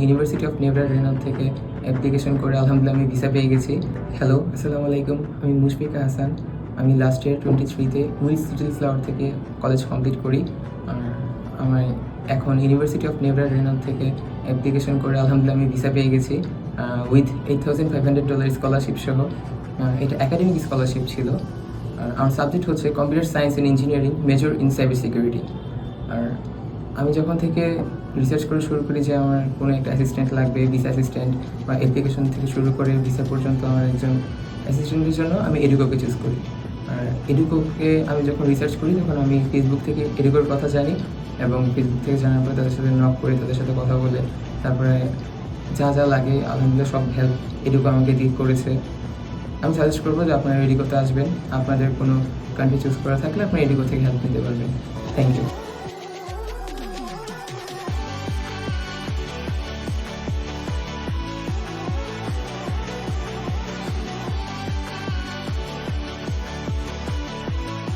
University of নেভার রেনাল থেকে অ্যাপ্লিকেশন করে আলহামদুলিল্লাহ আমি ভিসা পেয়ে গেছি। হ্যালো, আসসালামু আলাইকুম। আমি মুশফিকা হাসান। আমি লাস্ট ইয়ার 23-তে উইলস লিটল ফ্লাওয়ার থেকে কলেজ কমপ্লিট করি। আর আমার এখন ইউনিভার্সিটি অফ নেভার রেনাল থেকে অ্যাপ্লিকেশন করে আলহামদুলিল্লাহ আমি ভিসা পেয়ে গেছি উইথ $8,500 স্কলারশিপ সহ। এটা একাডেমিক স্কলারশিপ ছিল। আর আমার সাবজেক্ট হচ্ছে computer science and engineering, major in cyber security. আর আমি যখন থেকে রিসার্চ করে শুরু করি যে আমার কোনো একটা অ্যাসিস্ট্যান্ট লাগবে, ভিসা অ্যাসিস্ট্যান্ট বা অ্যাপ্লিকেশন থেকে শুরু করে ভিসা পর্যন্ত আমার একজন অ্যাসিস্ট্যান্টের জন্য আমি এডুকোকে চুজ করি। আর এডুকোকে আমি যখন রিসার্চ করি তখন আমি ফেসবুক থেকে এডুকোর কথা জানি এবং ফেসবুক থেকে জানার পরে তাদের সাথে নক করে তাদের সাথে কথা বলে তারপরে যা যা লাগে আলহামদুলিল্লাহ সব হেল্প এডুকো আমাকে করেছে। আমি সাজেস্ট করবো যে আপনারা এডুকোতে আসবেন। আপনাদের কোনো কান্ট্রি চুজ করা থাকলে আপনি এডুকো থেকে হেল্প নিতে পারবেন। Thank you.